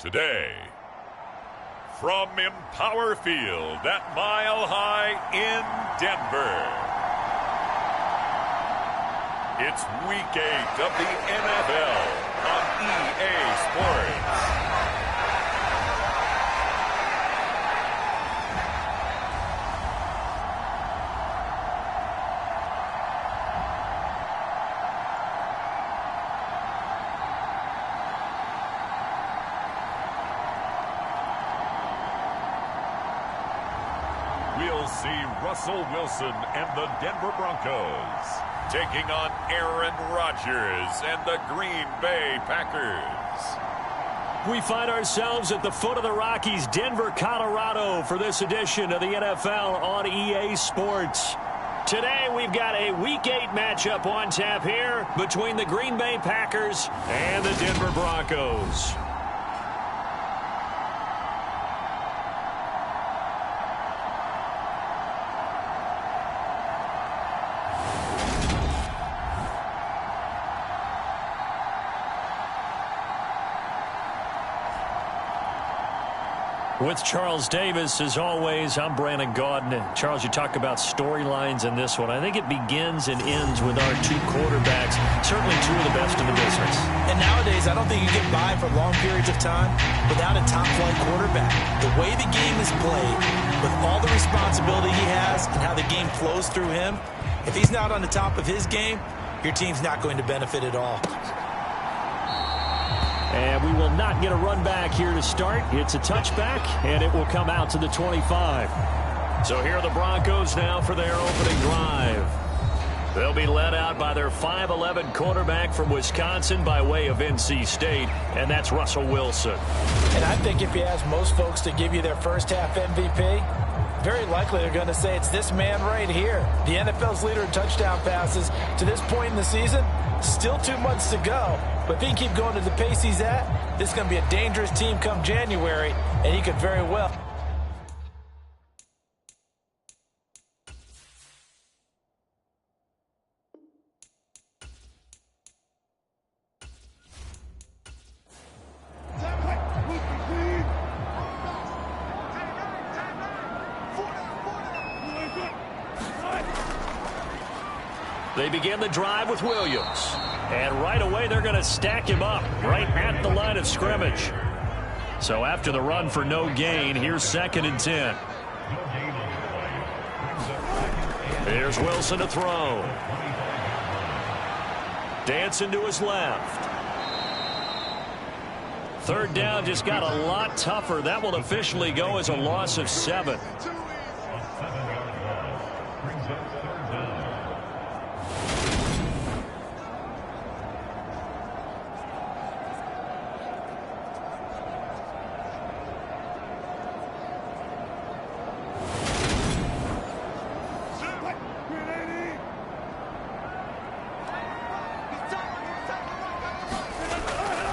Today, from Empower Field at Mile High in Denver, it's Week 8 of the NFL on EA Sports. We'll see Russell Wilson and the Denver Broncos taking on Aaron Rodgers and the Green Bay Packers. We find ourselves at the foot of the Rockies, Denver, Colorado, for this edition of the NFL on EA Sports. Today, we've got a Week 8 matchup on tap here between the Green Bay Packers and the Denver Broncos. With Charles Davis, as always, I'm Brandon Gaudin. Charles, you talk about storylines in this one. I think it begins and ends with our two quarterbacks, certainly two of the best in the business. And nowadays, I don't think you get by for long periods of time without a top-flight quarterback. The way the game is played, with all the responsibility he has and how the game flows through him, if he's not on the top of his game, your team's not going to benefit at all. And we will not get a run back here to start. It's a touchback, and it will come out to the 25. So here are the Broncos now for their opening drive. They'll be led out by their 5'11" quarterback from Wisconsin by way of NC State, and that's Russell Wilson. And I think if you ask most folks to give you their first half MVP, very likely they're going to say it's this man right here. The NFL's leader in touchdown passes to this point in the season. Still 2 months to go. But if he can keep going to the pace he's at, this is going to be a dangerous team come January, and he could very well. They begin the drive with Williams. And right away, they're going to stack him up right at the line of scrimmage. So after the run for no gain, here's 2nd and 10. Here's Wilson to throw. Dancing to his left. 3rd down just got a lot tougher. That will officially go as a loss of 7.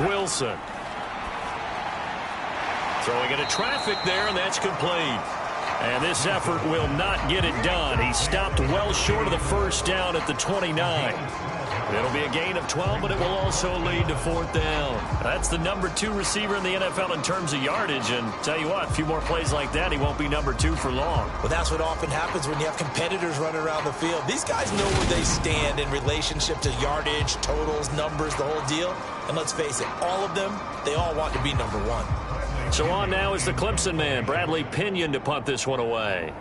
Wilson. Throwing into traffic there, and that's complete. And this effort will not get it done. He stopped well short of the 1st down at the 29. It'll be a gain of 12, but it will also lead to 4th down. That's the number 2 receiver in the NFL in terms of yardage. And tell you what, a few more plays like that, he won't be number 2 for long. Well, that's what often happens when you have competitors running around the field. These guys know where they stand in relationship to yardage, totals, numbers, the whole deal. And let's face it, all of them, they all want to be number 1. So on now is the Clemson man, Bradley Pinion, to punt this one away.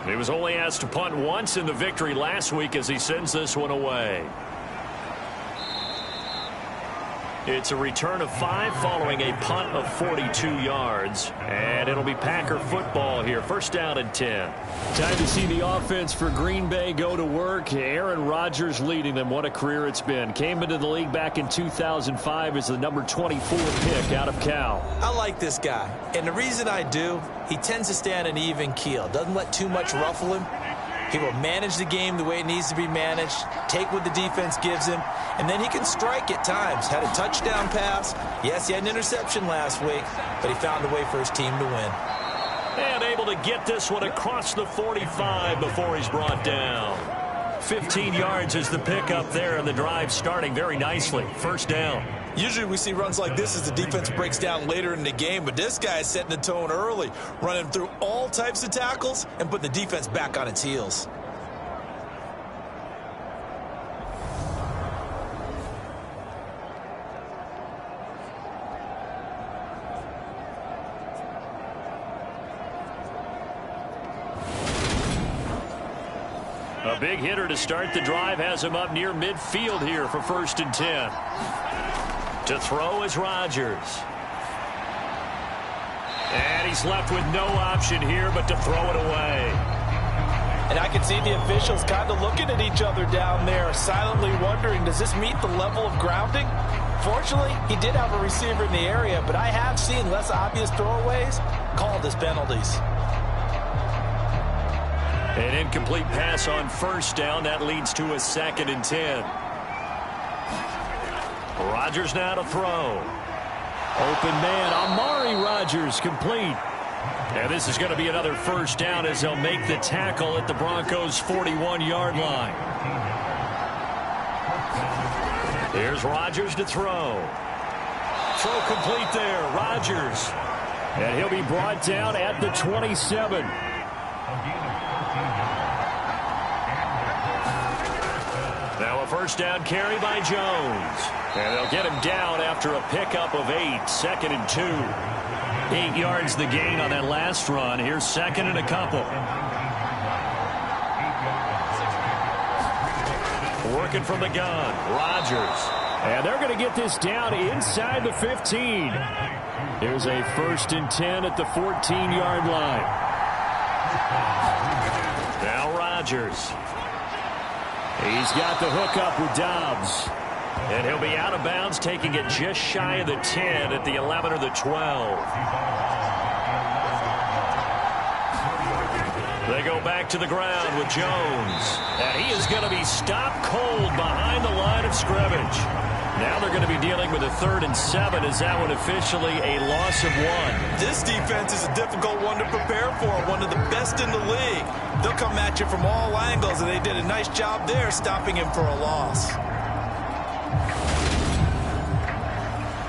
He was only asked to punt once in the victory last week as he sends this one away. It's a return of 5 following a punt of 42 yards. And it'll be Packer football here. 1st down and 10. Time to see the offense for Green Bay go to work. Aaron Rodgers leading them. What a career it's been. Came into the league back in 2005 as the number 24 pick out of Cal. I like this guy. And the reason I do, he tends to stay on an even keel. Doesn't let too much ruffle him. He will manage the game the way it needs to be managed, take what the defense gives him, and then he can strike at times. Had a touchdown pass. Yes, he had an interception last week, but he found a way for his team to win. And able to get this one across the 45 before he's brought down. 15 yards is the pickup there, and the drive starting very nicely. 1st down. Usually we see runs like this as the defense breaks down later in the game, but this guy is setting the tone early, running through all types of tackles and putting the defense back on its heels. A big hitter to start the drive has him up near midfield here for 1st and 10. To throw is Rodgers. And he's left with no option here but to throw it away. And I can see the officials kind of looking at each other down there, silently wondering, does this meet the level of grounding? Fortunately, he did have a receiver in the area, but I have seen less obvious throwaways called as penalties. An incomplete pass on 1st down. That leads to a 2nd and 10. Rodgers now to throw. Open man, Amari Rodgers, complete. And this is going to be another 1st down as they'll make the tackle at the Broncos' 41-yard line. Here's Rodgers to throw. Throw complete there, Rodgers. And he'll be brought down at the 27. Now a 1st down carry by Jones. And they'll get him down after a pickup of 8. 2nd and 2. 8 yards the gain on that last run. Here's 2nd and a couple. Working from the gun, Rodgers. And they're going to get this down inside the 15. Here's a 1st and 10 at the 14-yard line. Now Rodgers. He's got the hook up with Dobbs. And he'll be out of bounds, taking it just shy of the 10 at the 11 or the 12. They go back to the ground with Jones. And he is going to be stopped cold behind the line of scrimmage. Now they're going to be dealing with a 3rd and 7. Is that one officially a loss of 1? This defense is a difficult one to prepare for, one of the best in the league. They'll come at you from all angles, and they did a nice job there stopping him for a loss.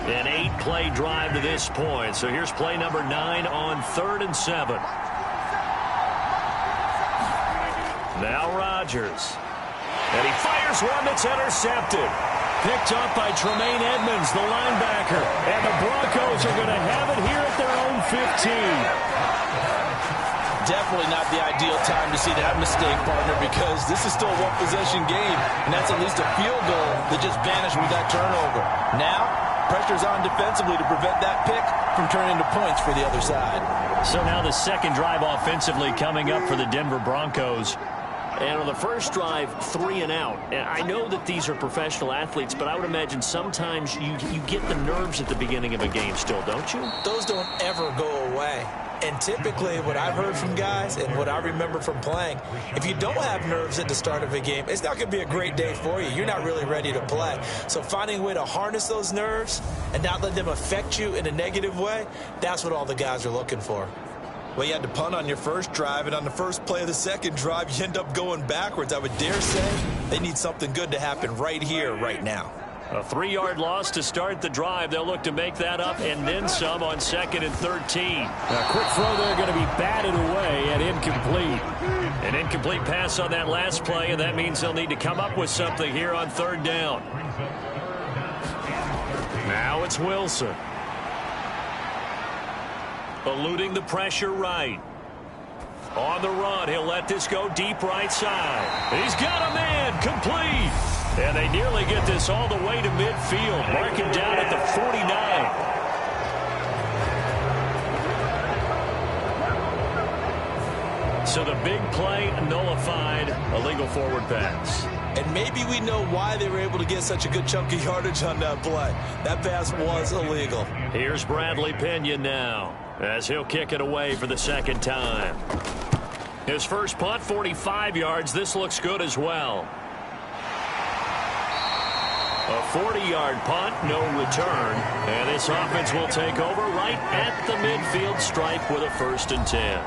An 8-play drive to this point. So here's play number 9 on 3rd and 7. Now Rodgers. And he fires one that's intercepted. Picked up by Tremaine Edmonds, the linebacker. And the Broncos are going to have it here at their own 15. Definitely not the ideal time to see that mistake, partner, because this is still a one-possession game, and that's at least a field goal that just vanished with that turnover. Now, pressure's on defensively to prevent that pick from turning into points for the other side. So now the 2nd drive offensively coming up for the Denver Broncos. And on the 1st drive, 3 and out. And I know that these are professional athletes, but I would imagine sometimes you get the nerves at the beginning of a game still, don't you? Those don't ever go away. And typically what I've heard from guys and what I remember from playing, if you don't have nerves at the start of a game, it's not going to be a great day for you. You're not really ready to play. So finding a way to harness those nerves and not let them affect you in a negative way, that's what all the guys are looking for. Well, you had to punt on your 1st drive, and on the 1st play of the 2nd drive, you end up going backwards. I would dare say they need something good to happen right here, right now. A 3-yard loss to start the drive. They'll look to make that up and then some on 2nd and 13. A quick throw there going to be batted away and incomplete. An incomplete pass on that last play, and that means they'll need to come up with something here on 3rd down. Now it's Wilson. Eluding the pressure right. On the run, he'll let this go deep right side. He's got a man, complete. And they nearly get this all the way to midfield. Mark him down at the 49. So the big play nullified, illegal forward pass. And maybe we know why they were able to get such a good chunk of yardage on that play. That pass was illegal. Here's Bradley Pinion now, as he'll kick it away for the 2nd time. His first punt, 45 yards. This looks good as well. A 40-yard punt, no return. And this offense will take over right at the midfield stripe with a 1st and 10.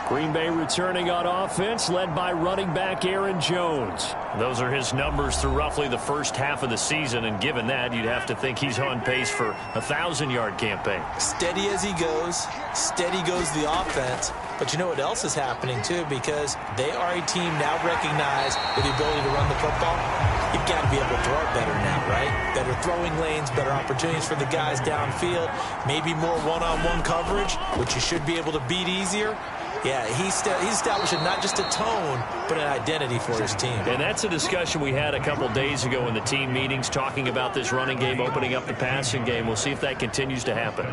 Green Bay returning on offense, led by running back Aaron Jones. Those are his numbers through roughly the first half of the season, and given that, you'd have to think he's on pace for a 1,000-yard campaign. Steady as he goes, steady goes the offense. But you know what else is happening, too, because they are a team now recognized with the ability to run the football. You've got to be able to throw it better now, right? Better throwing lanes, better opportunities for the guys downfield, maybe more one-on-one coverage, which you should be able to beat easier. Yeah, he's establishing not just a tone, but an identity for his team. And that's a discussion we had a couple days ago in the team meetings, talking about this running game, opening up the passing game. We'll see if that continues to happen.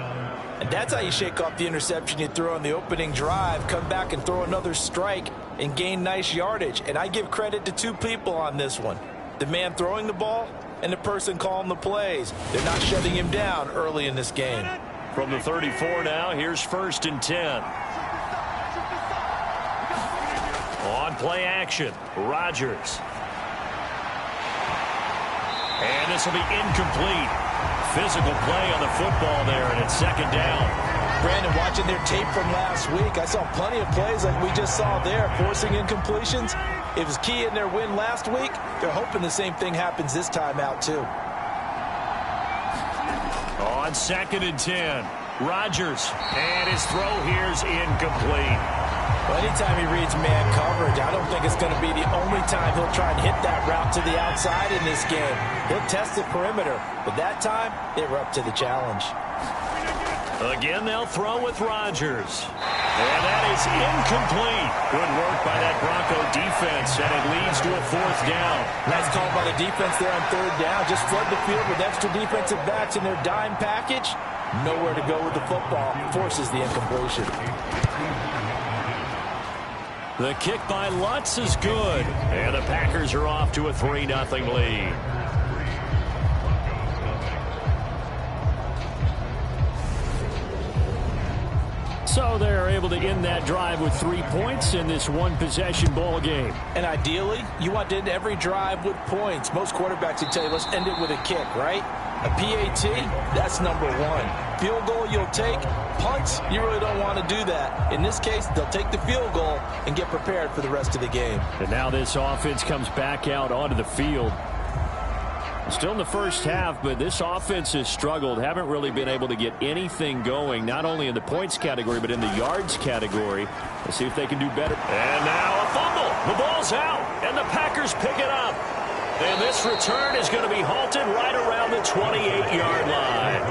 And that's how you shake off the interception you throw on the opening drive, come back and throw another strike and gain nice yardage. And I give credit to two people on this one. The man throwing the ball and the person calling the plays. They're not shutting him down early in this game. From the 34 now, here's 1st and 10. On play action, Rodgers. And this will be incomplete. Physical play on the football there, and it's 2nd down. Brandon, watching their tape from last week, I saw plenty of plays like we just saw there, forcing incompletions. It was key in their win last week. They're hoping the same thing happens this time out, too. On 2nd and 10, Rodgers, and his throw here's incomplete. Well, anytime he reads man coverage, I don't think it's going to be the only time he'll try and hit that route to the outside in this game. He'll test the perimeter, but that time, they were up to the challenge. Again, they'll throw with Rodgers. And that is incomplete. Good work by that Bronco defense, and it leads to a 4th down. Nice call by the defense there on 3rd down. Just flood the field with extra defensive backs in their dime package. Nowhere to go with the football. Forces the incompletion. The kick by Lutz is good, and the Packers are off to a 3-0 lead. So they're able to end that drive with 3 points in this one-possession ball game. And ideally, you want to end every drive with points. Most quarterbacks would tell you, let's end it with a kick, right? A PAT, that's number 1. Field goal you'll take. Punts, you really don't want to do that. In this case, they'll take the field goal and get prepared for the rest of the game. And now this offense comes back out onto the field. Still in the first half, but this offense has struggled. Haven't really been able to get anything going, not only in the points category, but in the yards category. We'll see if they can do better. And now a fumble. The ball's out, and the Packers pick it up. And this return is going to be halted right around the 28-yard line.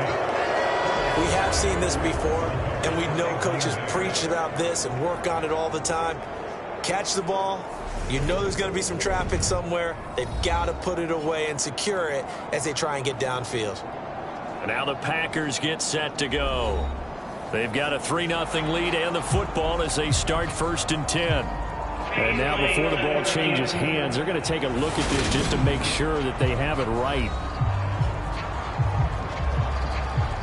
We have seen this before, and we know coaches preach about this and work on it all the time. Catch the ball. You know there's going to be some traffic somewhere. They've got to put it away and secure it as they try and get downfield. And now the Packers get set to go. They've got a 3-0 lead and the football as they start 1st and 10. And now before the ball changes hands, they're going to take a look at this just to make sure that they have it right.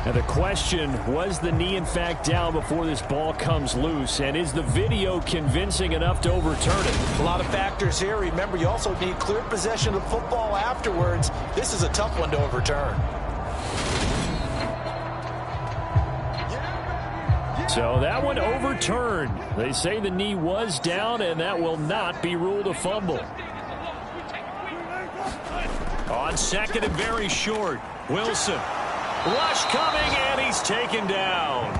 Now the question, was the knee in fact down before this ball comes loose? And is the video convincing enough to overturn it? A lot of factors here. Remember, you also need clear possession of football afterwards. This is a tough one to overturn. So that one overturned. They say the knee was down, and that will not be ruled a fumble. On 2nd and very short, Wilson. Rush coming, and he's taken down.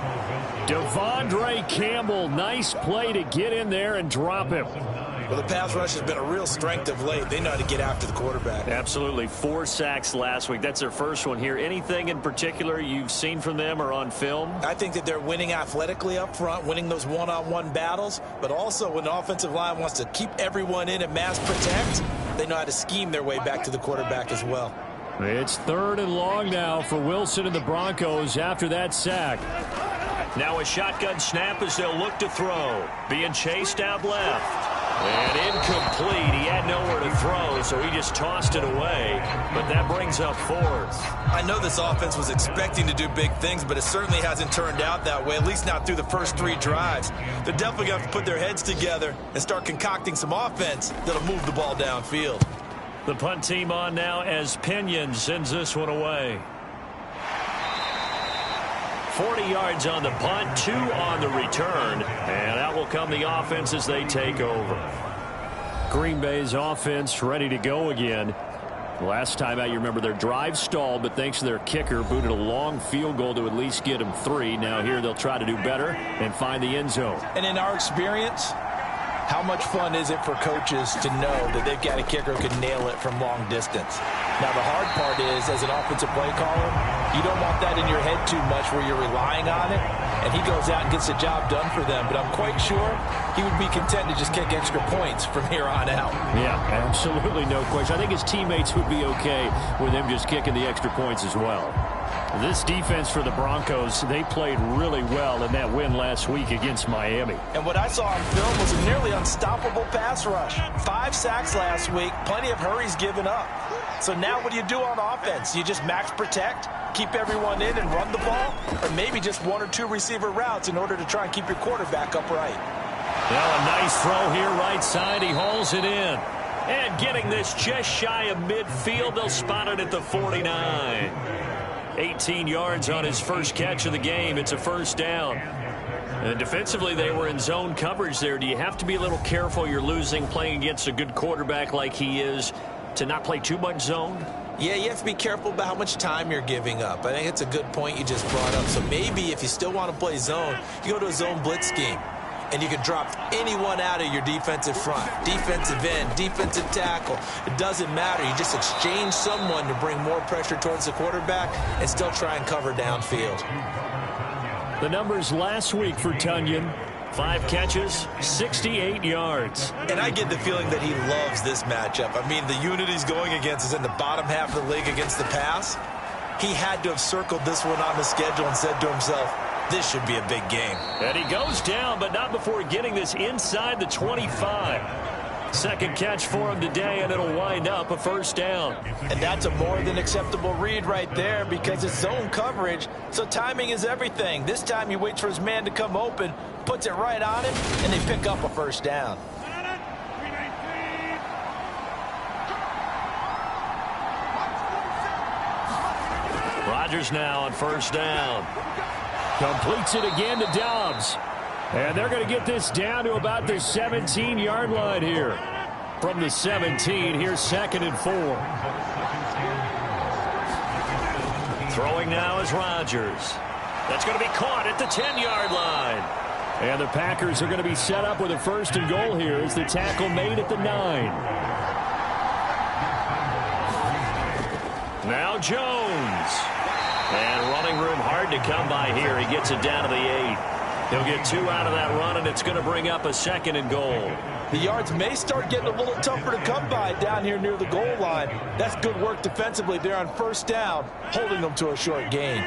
Devondre Campbell, nice play to get in there and drop him. Well, the pass rush has been a real strength of late. They know how to get after the quarterback. Absolutely. 4 sacks last week. That's their first one here. Anything in particular you've seen from them or on film? I think that they're winning athletically up front, winning those one-on-one battles, but also when the offensive line wants to keep everyone in and mass protect, they know how to scheme their way back to the quarterback as well. It's 3rd and long now for Wilson and the Broncos after that sack. Now a shotgun snap as they'll look to throw. Being chased out left. And incomplete. He had nowhere to throw, so he just tossed it away. But that brings up 4th. I know this offense was expecting to do big things, but it certainly hasn't turned out that way, at least not through the first 3 drives. They're definitely going to have to put their heads together and start concocting some offense that'll move the ball downfield. The punt team on now as Pinion sends this one away. 40 yards on the punt, 2 on the return, and out will come the offense as they take over. Green Bay's offense ready to go again. Last time out, you remember their drive stalled, but thanks to their kicker, booted a long field goal to at least get them 3. Now here they'll try to do better and find the end zone. And in our experience, how much fun is it for coaches to know that they've got a kicker who can nail it from long distance? Now, the hard part is, as an offensive play caller, you don't want that in your head too much where you're relying on it, and he goes out and gets the job done for them. But I'm quite sure he would be content to just kick extra points from here on out. Yeah, absolutely no question. I think his teammates would be okay with him just kicking the extra points as well. This defense for the Broncos, they played really well in that win last week against Miami. And what I saw on film was a nearly unstoppable pass rush. 5 sacks last week, plenty of hurries given up. So now what do you do on offense? You just max protect, keep everyone in and run the ball? Or maybe just 1 or 2 receiver routes in order to try and keep your quarterback upright? Now a nice throw here right side. He hauls it in. And getting this just shy of midfield, they'll spot it at the 49. 18 yards on his first catch of the game. It's a first down. And defensively, they were in zone coverage there. Do you have to be a little careful? You're losing playing against a good quarterback like he is to not play too much zone? Yeah, you have to be careful about how much time you're giving up. I think it's a good point you just brought up. So maybe if you still want to play zone, you go to a zone blitz scheme. And you can drop anyone out of your defensive front, defensive end, defensive tackle. It doesn't matter. You just exchange someone to bring more pressure towards the quarterback and still try and cover downfield. The numbers last week for Tunyon: 5 catches, 68 yards. And I get the feeling that he loves this matchup. I mean, the unit he's going against is in the bottom half of the league against the pass. He had to have circled this one on the schedule and said to himself, this should be a big game. And he goes down, but not before getting this inside the 25. Second catch for him today, and it'll wind up a first down. And that's a more than acceptable read right there because it's zone coverage, so timing is everything. This time he waits for his man to come open, puts it right on him, and they pick up a first down. Rodgers now on first down. Completes it again to Dobbs. And they're going to get this down to about the 17-yard line here. From the 17, here's 2nd and 4. Throwing now is Rodgers. That's going to be caught at the 10-yard line. And the Packers are going to be set up with a 1st and goal here as the tackle made at the 9. Now Jones. And running room hard to come by here. He gets it down to the 8. He'll get 2 out of that run, and it's going to bring up a 2nd and goal. The yards may start getting a little tougher to come by down here near the goal line. That's good work defensively there on first down, holding them to a short gain.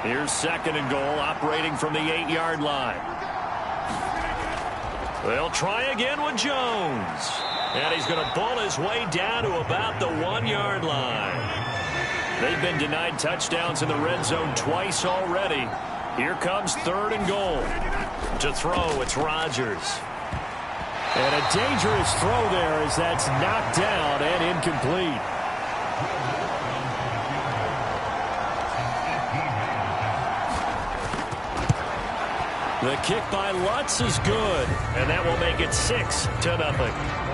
Here's 2nd and goal, operating from the 8-yard line. They'll try again with Jones. And he's going to pull his way down to about the 1-yard line. They've been denied touchdowns in the red zone twice already. Here comes 3rd and goal. To throw, it's Rodgers. And a dangerous throw there as that's knocked down and incomplete. The kick by Lutz is good, and that will make it 6-0.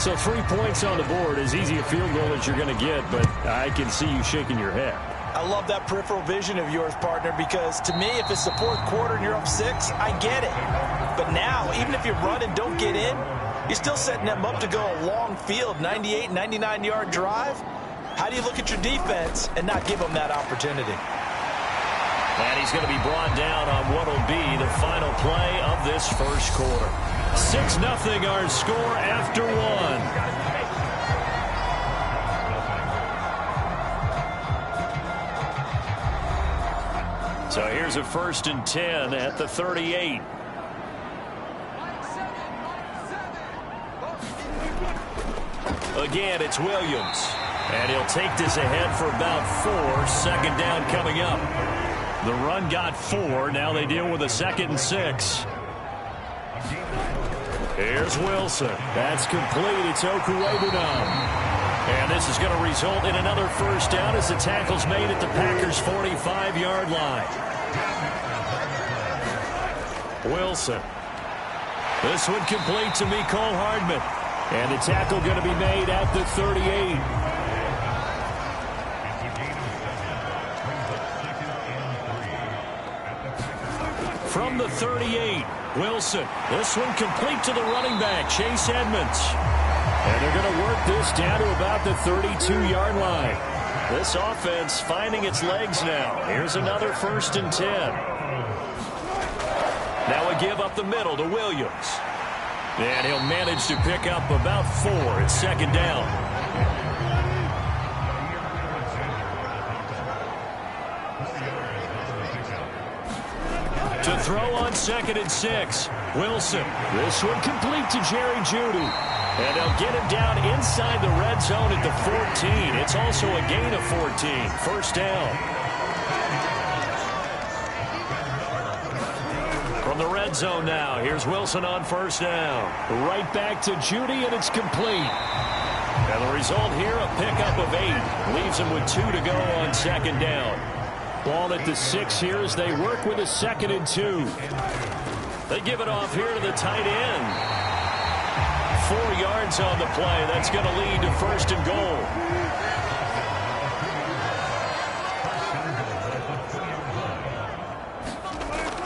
So 3 points on the board, as easy a field goal as you're going to get, but I can see you shaking your head. I love that peripheral vision of yours, partner, because to me, if it's the 4th quarter and you're up 6, I get it. But now, even if you run and don't get in, you're still setting them up to go a long field, 98, 99-yard drive. How do you look at your defense and not give them that opportunity? And he's going to be brought down on what will be the final play of this first quarter. 6-0 our score after 1. So here's a 1st and 10 at the 38. Again, it's Williams. And he'll take this ahead for about 4. 2nd down coming up. The run got 4. Now they deal with a 2nd and 6. Here's Wilson. That's complete. It's Okuwebunam. And this is going to result in another first down as the tackle's made at the Packers' 45-yard line. Wilson. This one complete to Mecole Hardman. And the tackle going to be made at the 38. From the 38, Wilson. This one complete to the running back, Chase Edmonds. And they're going to work this down to about the 32-yard line. This offense finding its legs now. Here's another 1st and 10. Now a give up the middle to Williams. And he'll manage to pick up about 4 at 2nd down. To throw on 2nd and 6. Wilson. This one complete to Jerry Jeudy. And they'll get him down inside the red zone at the 14. It's also a gain of 14. 1st down. From the red zone now, here's Wilson on 1st down. Right back to Jeudy, and it's complete. And the result here, a pickup of 8. Leaves him with 2 to go on 2nd down. Ball at the 6 here as they work with a 2nd and 2. They give it off here to the tight end. 4 yards on the play. That's going to lead to 1st and goal.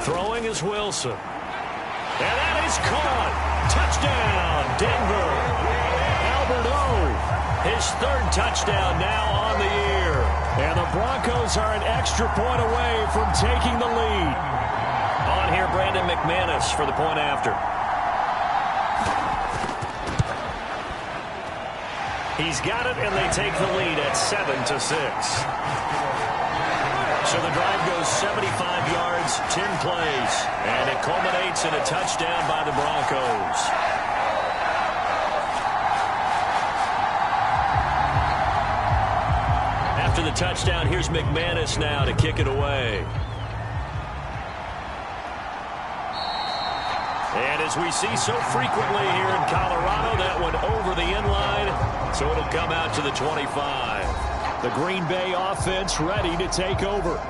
Throwing is Wilson. And that is caught. Touchdown, Denver. Albert O. His 3rd touchdown now on the year. And the Broncos are an extra point away from taking the lead. On here, Brandon McManus for the point after. He's got it, and they take the lead at 7-6. So the drive goes 75 yards, 10 plays, and it culminates in a touchdown by the Broncos. After the touchdown, here's McManus now to kick it away. And as we see so frequently here in Colorado, that one over the end line, so it'll come out to the 25. The Green Bay offense ready to take over.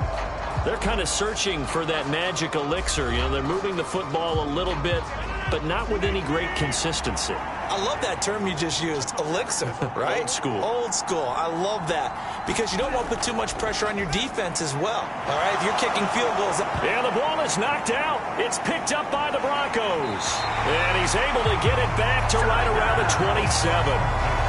They're kind of searching for that magic elixir. You know, they're moving the football a little bit, but not with any great consistency. I love that term you just used, elixir, right? Old school. Old school. I love that because you don't want to put too much pressure on your defense as well. All right, if you're kicking field goals. And the ball is knocked out. It's picked up by the Broncos. And he's able to get it back to right around the 27.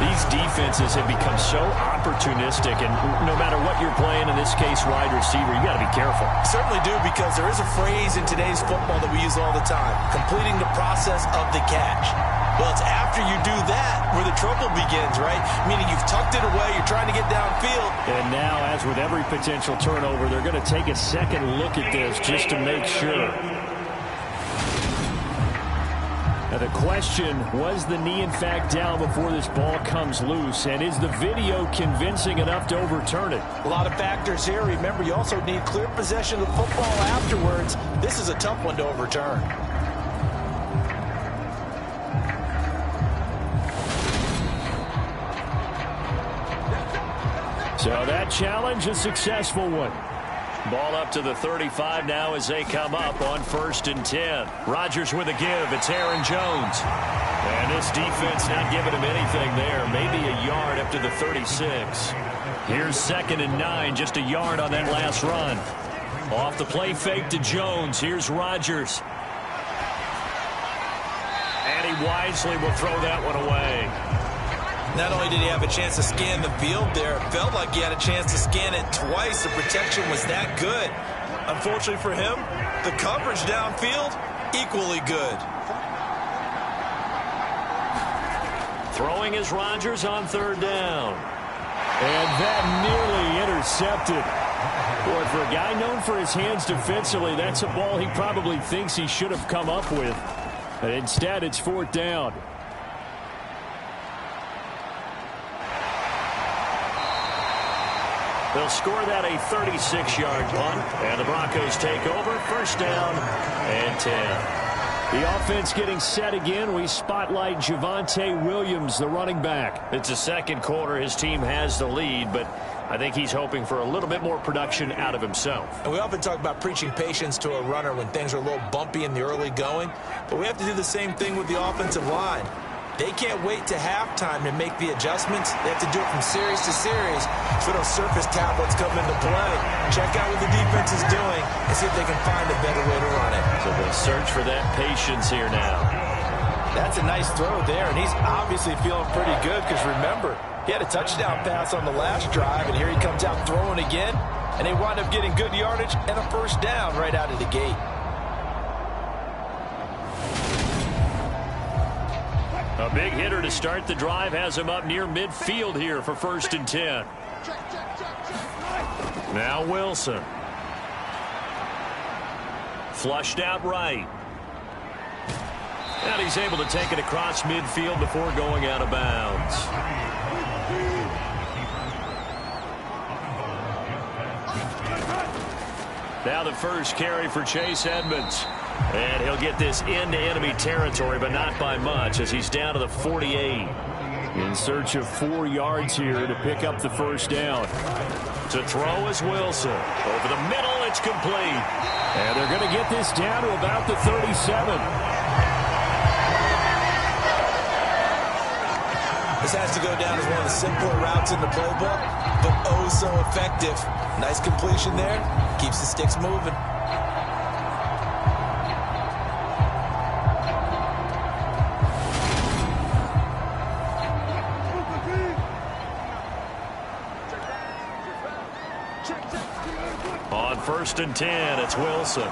These defenses have become so opportunistic, and no matter what you're playing, in this case wide receiver, you got to be careful. Certainly do, because there is a phrase in today's football that we use all the time, completing the process of the catch. Well, it's after you do that where the trouble begins, right? Meaning you've tucked it away, you're trying to get downfield. And now, as with every potential turnover, they're going to take a second look at this just to make sure. Now the question, was the knee in fact down before this ball comes loose? And is the video convincing enough to overturn it? A lot of factors here. Remember, you also need clear possession of the football afterwards. This is a tough one to overturn. So that challenge, a successful one. Ball up to the 35 now as they come up on 1st and 10. Rodgers with a give. It's Aaron Jones. And this defense not giving him anything there. Maybe a yard up to the 36. Here's 2nd and 9. Just a yard on that last run. Off the play fake to Jones. Here's Rodgers. And he wisely will throw that one away. Not only did he have a chance to scan the field there, it felt like he had a chance to scan it twice. The protection was that good. Unfortunately for him, the coverage downfield, equally good. Throwing is Rodgers on 3rd down. And that nearly intercepted. Boy, for a guy known for his hands defensively, that's a ball he probably thinks he should have come up with. But instead, it's 4th down. They'll score that a 36-yard punt, and the Broncos take over. First down and 10. The offense getting set again. We spotlight Javonte Williams, the running back. It's the second quarter. His team has the lead, but I think he's hoping for a little bit more production out of himself. And we often talk about preaching patience to a runner when things are a little bumpy in the early going, but we have to do the same thing with the offensive line. They can't wait to halftime to make the adjustments. They have to do it from series to series so those surface tablets come into play. Check out what the defense is doing and see if they can find a better way to run it. So they'll search for that patience here now. That's a nice throw there, and he's obviously feeling pretty good because, remember, he had a touchdown pass on the last drive, and here he comes out throwing again, and they wind up getting good yardage and a first down right out of the gate. A big hitter to start the drive has him up near midfield here for first and 10. Now Wilson. Flushed out right. And he's able to take it across midfield before going out of bounds. Now the first carry for Chase Edmonds. And he'll get this into enemy territory, but not by much, as he's down to the 48. In search of 4 yards here to pick up the first down. To throw is Wilson. Over the middle, it's complete. And they're going to get this down to about the 37. This has to go down as one of the simpler routes in the playbook, but oh so effective. Nice completion there. Keeps the sticks moving. On first and 10, it's Wilson.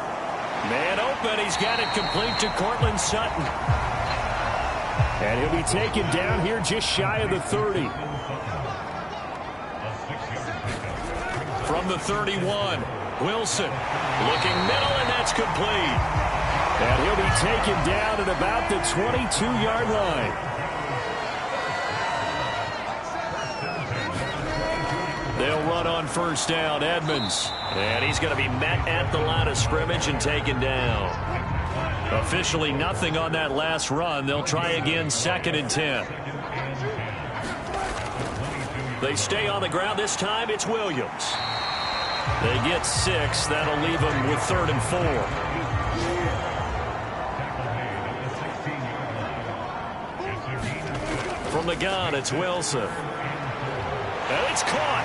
Man open, he's got it complete to Cortland Sutton. And he'll be taken down here just shy of the 30. From the 31, Wilson looking middle, and that's complete. And he'll be taken down at about the 22-yard line. They'll run on first down, Edmonds. And he's going to be met at the line of scrimmage and taken down. Officially nothing on that last run. They'll try again, second and 10. They stay on the ground. This time it's Williams. They get 6. That'll leave them with 3rd and 4. From the gun, it's Wilson. And it's caught.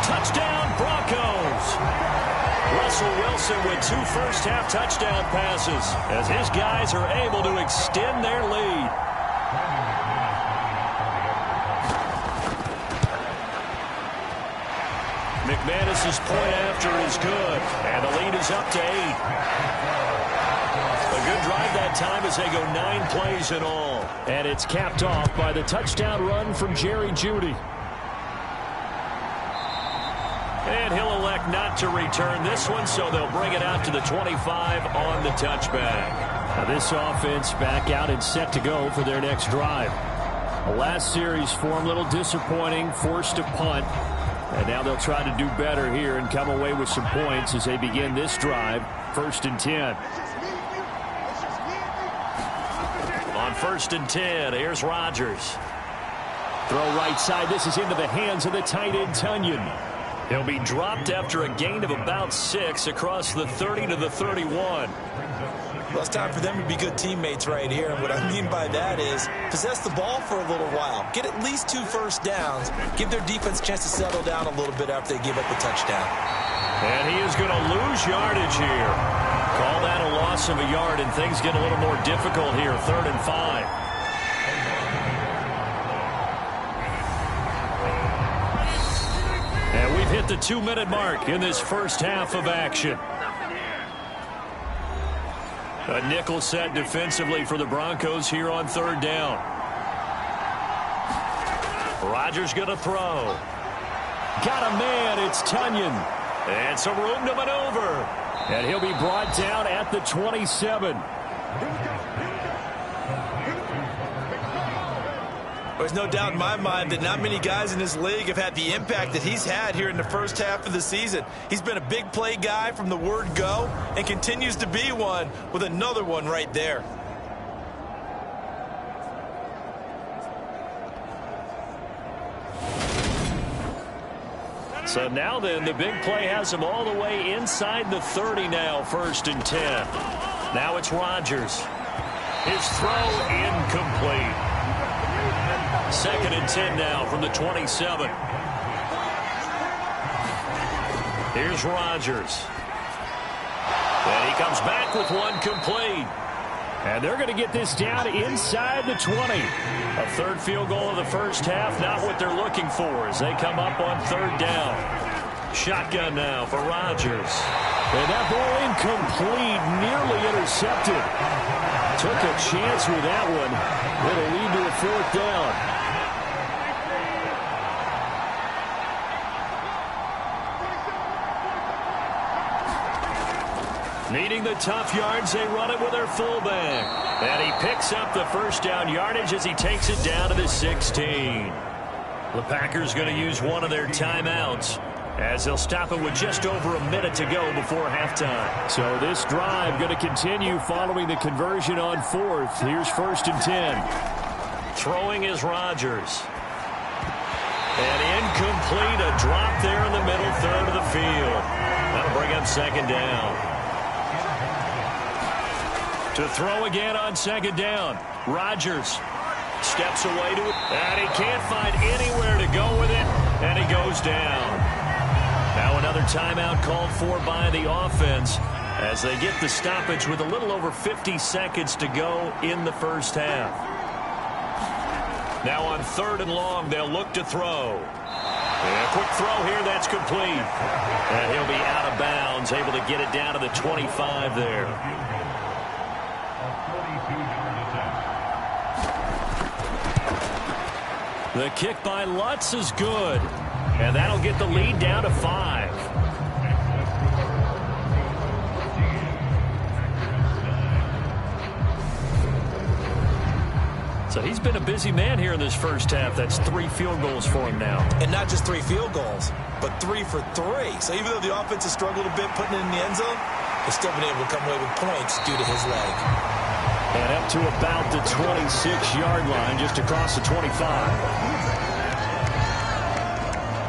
Touchdown, Broncos. Russell Wilson with 2 first-half touchdown passes as his guys are able to extend their lead. McManus's point after is good, and the lead is up to 8. A good drive that time as they go 9 plays in all. And it's capped off by the touchdown run from Jerry Jeudy. And he'll elect not to return this one, so they'll bring it out to the 25 on the touchback. Now this offense back out and set to go for their next drive. The last series for them, a little disappointing, forced to punt. And now they'll try to do better here and come away with some points as they begin this drive, first and 10. On first and 10, here's Rodgers. Throw right side. This is into the hands of the tight end, Tunyon. He'll be dropped after a gain of about 6 across the 30 to the 31. Well, it's time for them to be good teammates right here. And what I mean by that is possess the ball for a little while. Get at least 2 first downs. Give their defense a chance to settle down a little bit after they give up the touchdown. And he is going to lose yardage here. Call that a loss of a yard, and things get a little more difficult here, 3rd and 5. And we've hit the 2-minute mark in this first half of action. A nickel set defensively for the Broncos here on 3rd down. Rodgers going to throw. Got a man, it's Tunyon. And some room to maneuver. And he'll be brought down at the 27. Well, There's no doubt in my mind that not many guys in this league have had the impact that he's had here in the first half of the season. He's been a big play guy from the word go and continues to be one with another one right there. So now then, the big play has him all the way inside the 30 now, 1st and 10. Now it's Rodgers. His throw incomplete. 2nd and 10 now from the 27. Here's Rodgers. And he comes back with one complete. And they're going to get this down inside the 20. A third field goal of the first half, not what they're looking for as they come up on 3rd down. Shotgun now for Rodgers. And that ball incomplete, nearly intercepted. Took a chance with that one. It'll lead to a 4th down. Needing the tough yards, they run it with their fullback. And he picks up the first down yardage as he takes it down to the 16. The Packers going to use one of their timeouts as they'll stop it with just over a minute to go before halftime. So this drive going to continue following the conversion on 4th. Here's 1st and 10. Throwing is Rodgers. And incomplete, a drop there in the middle third of the field. That'll bring up 2nd down. To throw again on 2nd down. Rodgers steps away to it, and he can't find anywhere to go with it, and he goes down. Now another timeout called for by the offense as they get the stoppage with a little over 50 seconds to go in the first half. Now on 3rd and long, they'll look to throw. And a quick throw here, that's complete. And he'll be out of bounds, able to get it down to the 25 there. The kick by Lutz is good. And that'll get the lead down to 5. So he's been a busy man here in this first half. That's 3 field goals for him now. And not just 3 field goals, but 3 for 3. So even though the offense has struggled a bit putting it in the end zone, they've still been able to come away with points due to his leg. And up to about the 26-yard line, just across the 25.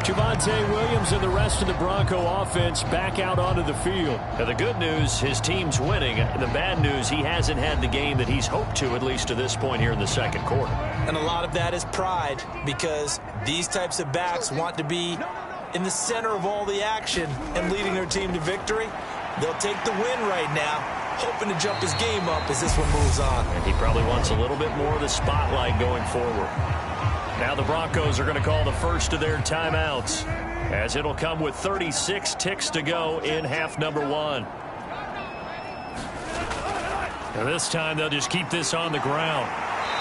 Javonte Williams and the rest of the Bronco offense back out onto the field. Now the good news, his team's winning. The bad news, he hasn't had the game that he's hoped to, at least to this point here in the 2nd quarter. And a lot of that is pride, because these types of backs want to be in the center of all the action and leading their team to victory. They'll take the win right now, hoping to jump his game up as this one moves on. And he probably wants a little bit more of the spotlight going forward. Now the Broncos are going to call the first of their timeouts, as it'll come with 36 ticks to go in half number 1. And this time they'll just keep this on the ground.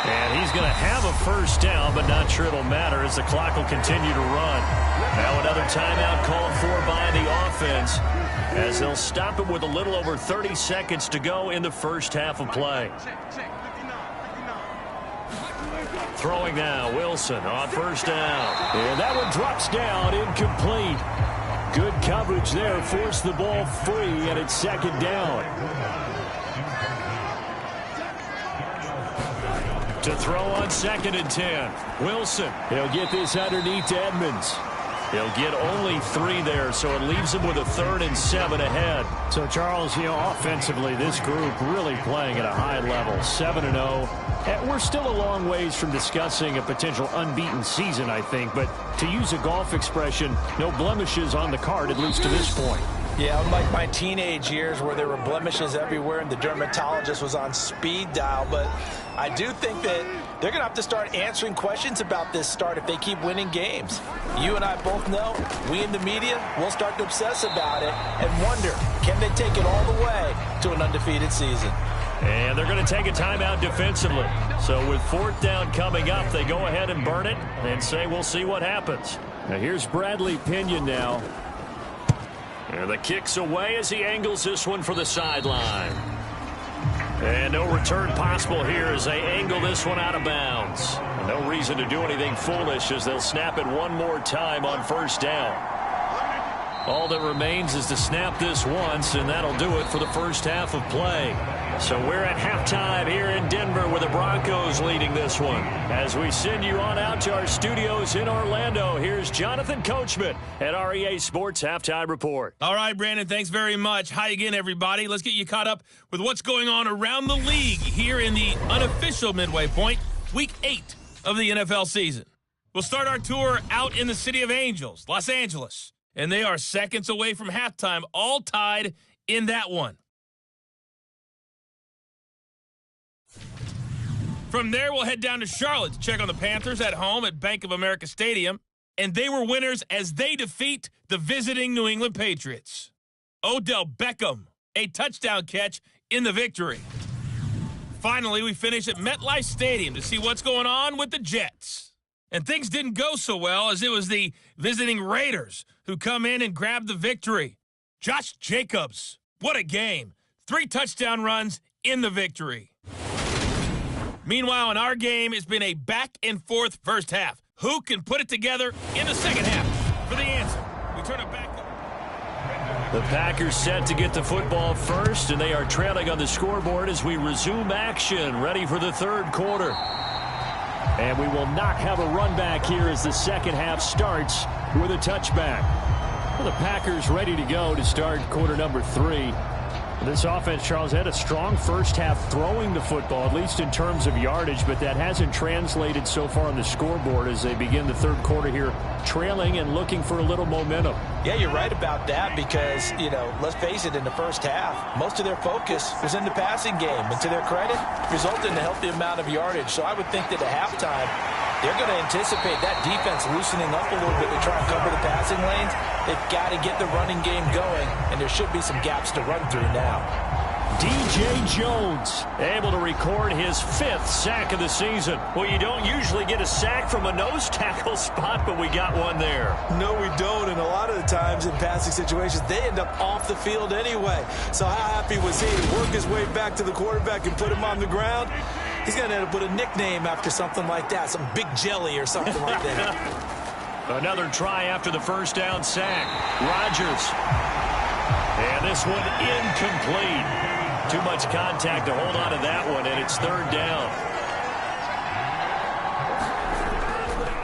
And he's going to have a first down, but not sure it'll matter as the clock will continue to run. Now another timeout called for by the offense, as they'll stop it with a little over 30 seconds to go in the first half of play. Throwing now, Wilson on first down. And that one drops down, incomplete. Good coverage there, forced the ball free, and it's 2nd down. To throw on 2nd and 10. Wilson, he'll get this underneath to Edmonds. He'll get only 3 there, so it leaves him with a 3rd and 7 ahead. So, Charles, offensively, this group really playing at a high level, 7-0. We're still a long ways from discussing a potential unbeaten season, I think. But to use a golf expression, no blemishes on the card, at least to this point. Yeah, unlike my teenage years where there were blemishes everywhere and the dermatologist was on speed dial. But I do think that they're going to have to start answering questions about this start if they keep winning games. You and I both know, we in the media will start to obsess about it and wonder, can they take it all the way to an undefeated season? And they're going to take a timeout defensively. So with 4th down coming up, they go ahead and burn it and say we'll see what happens. Now here's Bradley Pinion now. And the kick's away as he angles this one for the sideline. And no return possible here as they angle this one out of bounds. No reason to do anything foolish as they'll snap it one more time on first down. All that remains is to snap this once, and that'll do it for the first half of play. So we're at halftime here in Denver with the Broncos leading this one. As we send you on out to our studios in Orlando, here's Jonathan Coachman at REA Sports Halftime Report. All right, Brandon, thanks very much. Hi again, everybody. Let's get you caught up with what's going on around the league here in the unofficial midway point, Week 8 of the NFL season. We'll start our tour out in the City of Angels, Los Angeles. And they are seconds away from halftime, all tied in that one. From there, we'll head down to Charlotte to check on the Panthers at home at Bank of America Stadium. And they were winners as they defeat the visiting New England Patriots. Odell Beckham, a touchdown catch in the victory. Finally, we finish at MetLife Stadium to see what's going on with the Jets. And things didn't go so well as it was the visiting Raiders who come in and grab the victory. Josh Jacobs, what a game. 3 touchdown runs in the victory. Meanwhile, in our game, it's been a back-and-forth first half. Who can put it together in the second half? For the answer, we turn it back. The Packers set to get the football first, and they are trailing on the scoreboard as we resume action, ready for the third quarter. And we will not have a run back here as the second half starts with a touchback. Well, the Packers ready to go to start quarter number 3. This offense, Charles, had a strong first half throwing the football, at least in terms of yardage, but that hasn't translated so far on the scoreboard as they begin the third quarter here, trailing and looking for a little momentum. Yeah, you're right about that because, let's face it, in the first half, most of their focus was in the passing game. And to their credit, resulted in a healthy amount of yardage. So I would think that at halftime, they're going to anticipate that defense loosening up a little bit to try and cover the passing lanes. They've got to get the running game going, and there should be some gaps to run through now. DJ Jones able to record his 5th sack of the season. Well, you don't usually get a sack from a nose tackle spot, but we got one there. No, we don't, and a lot of the times in passing situations, they end up off the field anyway. So how happy was he to work his way back to the quarterback and put him on the ground? He's going to end up with a nickname after something like that, some Big Jelly or something like that. Another try after the first down sack. Rodgers. And this one incomplete. Too much contact to hold on to that one, and it's third down.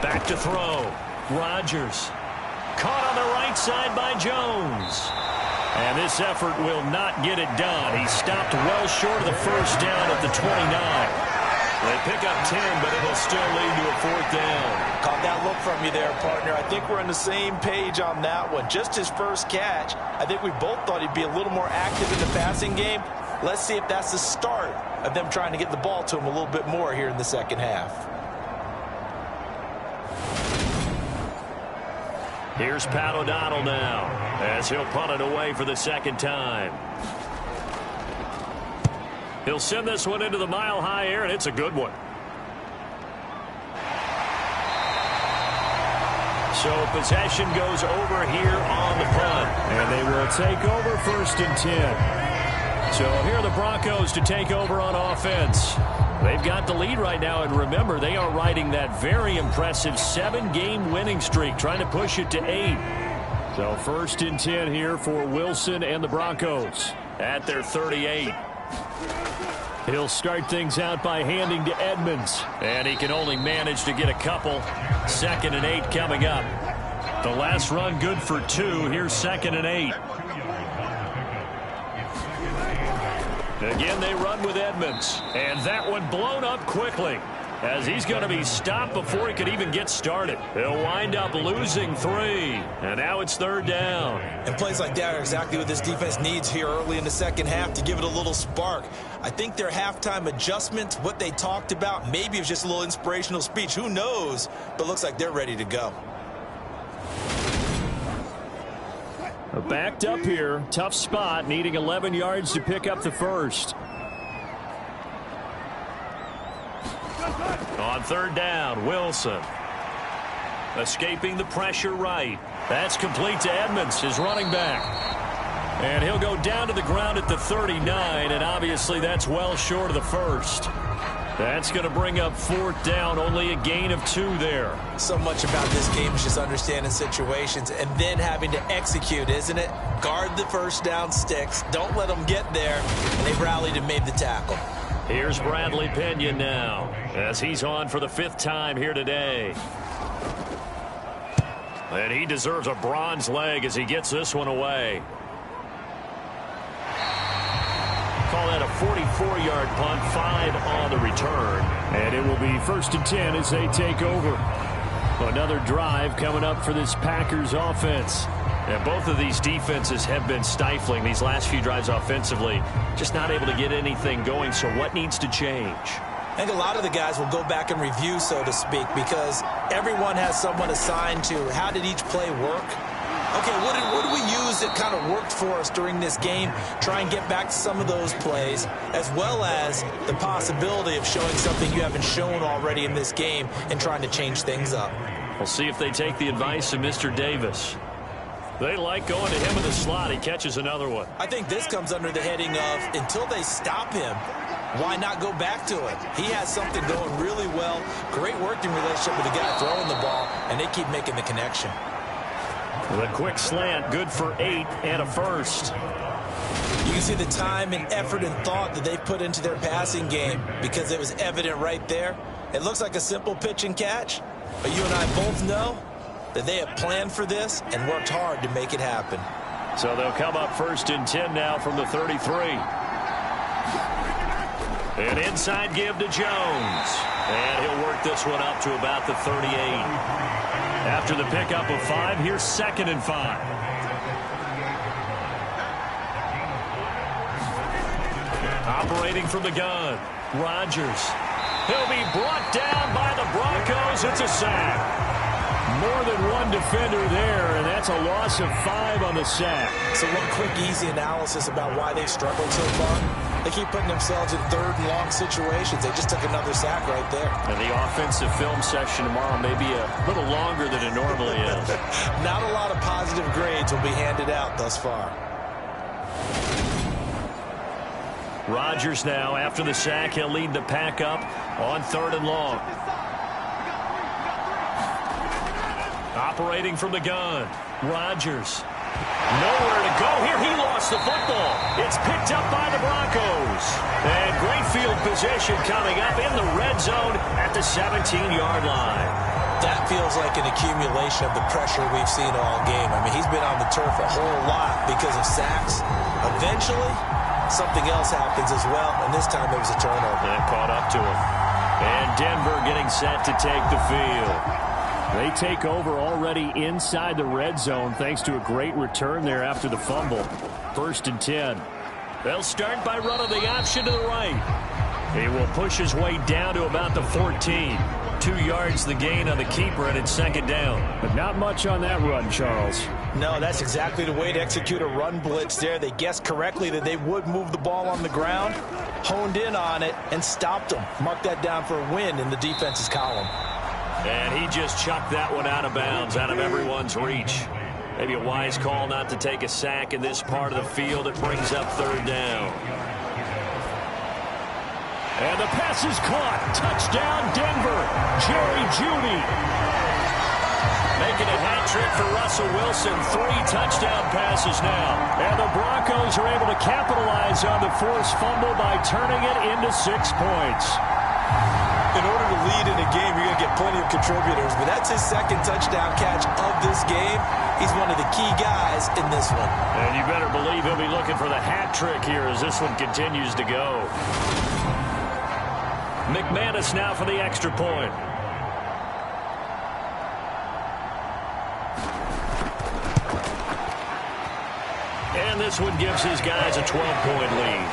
Back to throw. Rodgers. Caught on the right side by Jones. And this effort will not get it done. He stopped well short of the first down at the 29. They pick up 10, but it'll still lead to a fourth down. Caught that look from you there, partner. I think we're on the same page on that one. Just his first catch. I think we both thought he'd be a little more active in the passing game. Let's see if that's the start of them trying to get the ball to him a little bit more here in the second half. Here's Pat O'Donnell now as he'll punt it away for the second time. He'll send this one into the mile-high air, and it's a good one. So possession goes over here on the punt, and they will take over 1st and 10. So here are the Broncos to take over on offense. They've got the lead right now, and remember, they are riding that very impressive 7-game winning streak, trying to push it to 8. So 1st and 10 here for Wilson and the Broncos at their 38. He'll start things out by handing to Edmonds, and he can only manage to get a couple. 2nd and 8 coming up. The last run good for 2. Here's 2nd and 8. Again, they run with Edmonds, and that one blown up quickly as he's going to be stopped before he could even get started. He'll wind up losing 3, and now it's third down. And plays like that are exactly what this defense needs here early in the second half to give it a little spark. I think their halftime adjustment, what they talked about, maybe it was just a little inspirational speech. Who knows? But looks like they're ready to go. Backed up here, tough spot, needing 11 yards to pick up the first. On third down, Wilson. Escaping the pressure right. That's complete to Edmonds, his running back. And he'll go down to the ground at the 39, and obviously that's well short of the first. That's going to bring up 4th down, only a gain of 2 there. So much about this game is just understanding situations and then having to execute, isn't it? Guard the first down sticks. Don't let them get there. And they rallied and made the tackle. Here's Bradley Pena now as he's on for the 5th time here today. And he deserves a bronze leg as he gets this one away. Call that a 44-yard punt, 5 on the return. And it will be 1st and 10 as they take over. Another drive coming up for this Packers offense. And both of these defenses have been stifling these last few drives offensively. Just not able to get anything going, so what needs to change? I think a lot of the guys will go back and review, so to speak, because everyone has someone assigned to how did each play work. Okay, what did we use that kind of worked for us during this game? Try and get back to some of those plays, as well as the possibility of showing something you haven't shown already in this game and trying to change things up. We'll see if they take the advice of Mr. Davis. They like going to him in the slot. He catches another one. I think this comes under the heading of until they stop him, why not go back to it? He has something going really well. Great working relationship with the guy throwing the ball, and they keep making the connection. The quick slant, good for 8 and a first. You can see the time and effort and thought that they put into their passing game because it was evident right there. It looks like a simple pitch and catch, but you and I both know that they have planned for this and worked hard to make it happen. So they'll come up 1st and 10 now from the 33. An inside give to Jones. And he'll work this one up to about the 38. After the pickup of 5, here's 2nd and 5. Operating from the gun, Rodgers. He'll be brought down by the Broncos. It's a sack. More than one defender there, and that's a loss of 5 on the sack. So one quick, easy analysis about why they've struggled so far. They keep putting themselves in 3rd and long situations. They just took another sack right there. And the offensive film session tomorrow may be a little longer than it normally is. Not a lot of positive grades will be handed out thus far. Rodgers now, after the sack, he'll lead the pack up on 3rd and long. Operating from the gun, Rodgers. Nowhere to go here. He lost the football. It's picked up by the Broncos. And great field position coming up in the red zone at the 17-yard line. That feels like an accumulation of the pressure we've seen all game. I mean, he's been on the turf a whole lot because of sacks. Eventually, something else happens as well, and this time it was a turnover. That caught up to him. And Denver getting set to take the field. They take over already inside the red zone thanks to a great return there after the fumble. 1st and 10. They'll start by running the option to the right. He will push his way down to about the 14. 2 yards the gain on the keeper, and it's 2nd down. But not much on that run, Charles. No, that's exactly the way to execute a run blitz there. They guessed correctly that they would move the ball on the ground, honed in on it, and stopped them. Mark that down for a win in the defense's column. And he just chucked that one out of bounds, out of everyone's reach. Maybe a wise call not to take a sack in this part of the field. It brings up 3rd down. And the pass is caught. Touchdown, Denver. Jerry Jeudy. Making a hat trick for Russell Wilson. 3 touchdown passes now. And the Broncos are able to capitalize on the forced fumble by turning it into 6 points. In order to lead in a game, you're going to get plenty of contributors, but that's his 2nd touchdown catch of this game. He's one of the key guys in this one. And you better believe he'll be looking for the hat trick here as this one continues to go. McManus now for the extra point. And this one gives his guys a 12-point lead.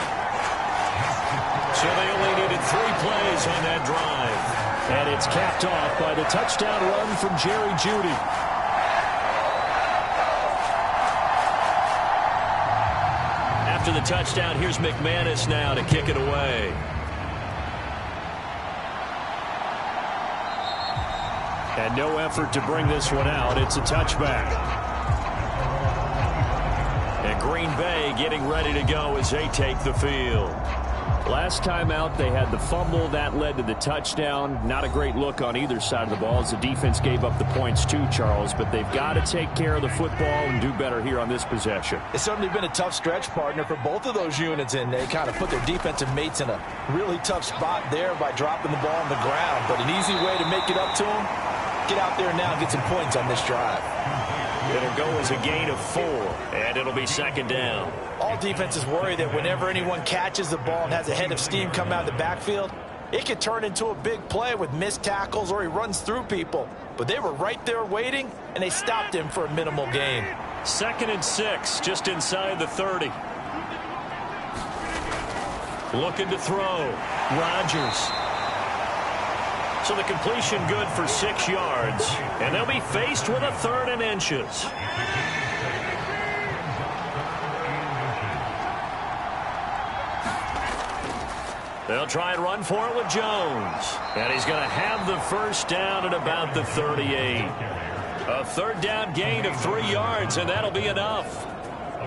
So they only needed 3 plays on that drive. And it's capped off by the touchdown run from Jerry Jeudy. After the touchdown, here's McManus now to kick it away. And no effort to bring this one out. It's a touchback. And Green Bay getting ready to go as they take the field. Last time out, they had the fumble. That led to the touchdown. Not a great look on either side of the ball as the defense gave up the points too, Charles. But they've got to take care of the football and do better here on this possession. It's certainly been a tough stretch, partner, for both of those units, and they kind of put their defensive mates in a really tough spot there by dropping the ball on the ground. But an easy way to make it up to them, get out there now and get some points on this drive. It'll go as a gain of 4, and it'll be second down. All defenses worry that whenever anyone catches the ball and has a head of steam come out of the backfield, it could turn into a big play with missed tackles or he runs through people. But they were right there waiting, and they stopped him for a minimal gain. 2nd and 6, just inside the 30. Looking to throw. Rodgers. So the completion good for 6 yards, and they'll be faced with a 3rd and inches. They'll try and run for it with Jones, and he's going to have the first down at about the 38. A 3rd down gain of 3 yards, and that'll be enough.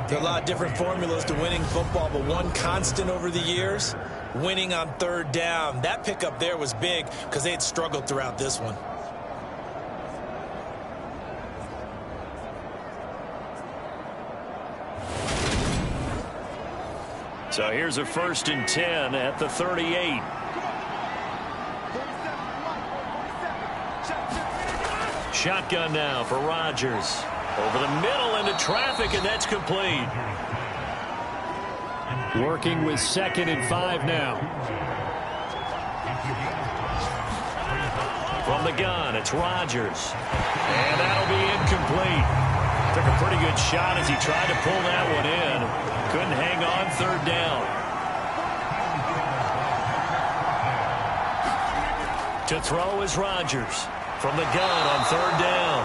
There are a lot of different formulas to winning football, but one constant over the years, winning on 3rd down. That pickup there was big because they had struggled throughout this one. So here's a 1st and 10 at the 38. Shotgun now for Rodgers. Over the middle into traffic, and that's complete. Working with 2nd and 5 now. From the gun, it's Rodgers. And that'll be incomplete. Took a pretty good shot as he tried to pull that one in. Couldn't hang on 3rd down. To throw is Rodgers. From the gun on 3rd down.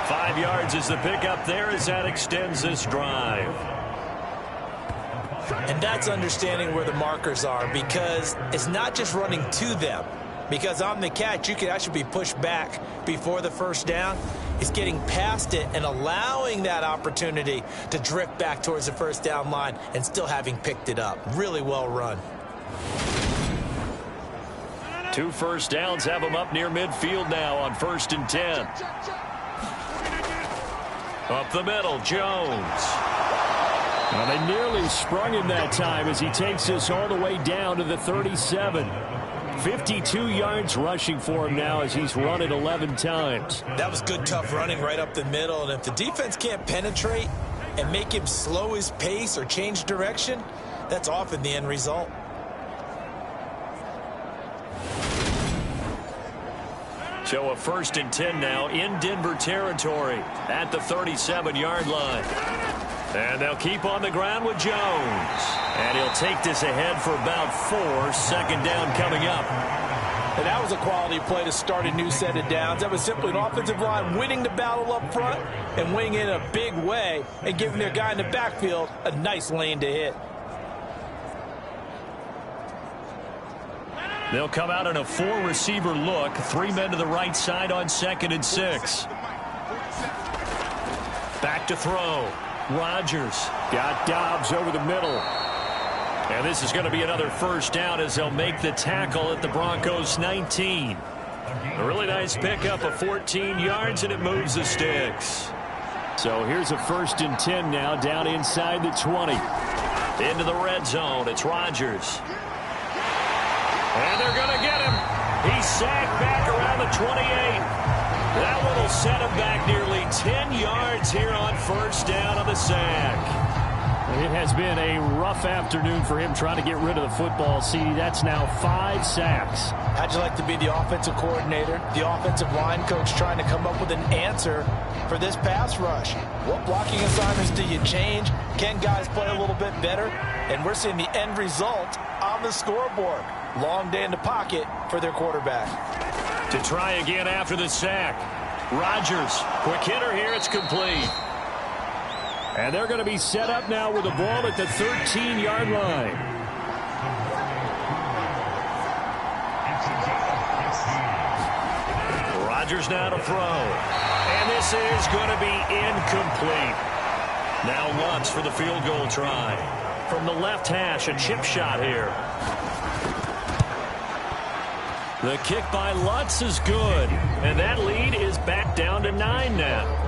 5 yards is the pickup there as that extends this drive. And that's understanding where the markers are, because it's not just running to them. Because on the catch, you could actually be pushed back before the 1st down. It's getting past it and allowing that opportunity to drift back towards the 1st down line and still having picked it up. Really well run. 2 first downs have them up near midfield now on 1st and 10. Up the middle, Jones. Well, they nearly sprung him that time as he takes this all the way down to the 37. 52 yards rushing for him now as he's run it 11 times. That was good, tough running right up the middle. And if the defense can't penetrate and make him slow his pace or change direction, that's often the end result. So a 1st and 10 now in Denver territory at the 37-yard line. And they'll keep on the ground with Jones. And he'll take this ahead for about 4. 2nd down coming up. And that was a quality play to start a new set of downs. That was simply an offensive line winning the battle up front and winning in a big way and giving their guy in the backfield a nice lane to hit. They'll come out in a 4-receiver look. 3 men to the right side on 2nd and 6. Back to throw. Rodgers. Got Dobbs over the middle. And this is going to be another 1st down as they'll make the tackle at the Broncos 19. A really nice pickup of 14 yards, and it moves the sticks. So here's a 1st and 10 now down inside the 20. Into the red zone. It's Rodgers. And they're going to get him. He's sacked back around the 28. That one will set him back nearly 10 yards here on 1st down on the sack. It has been a rough afternoon for him trying to get rid of the football. See, that's now 5 sacks. How'd you like to be the offensive coordinator, the offensive line coach trying to come up with an answer for this pass rush? What blocking assignments do you change? Can guys play a little bit better? And we're seeing the end result on the scoreboard. Long day in the pocket for their quarterback. To try again after the sack. Rodgers, quick hitter here, it's complete. And they're going to be set up now with the ball at the 13-yard line. Rodgers now to throw. And this is going to be incomplete. Now Lutz for the field goal try. from the left hash, a chip shot here. The kick by Lutz is good, and that lead is back down to 9 now.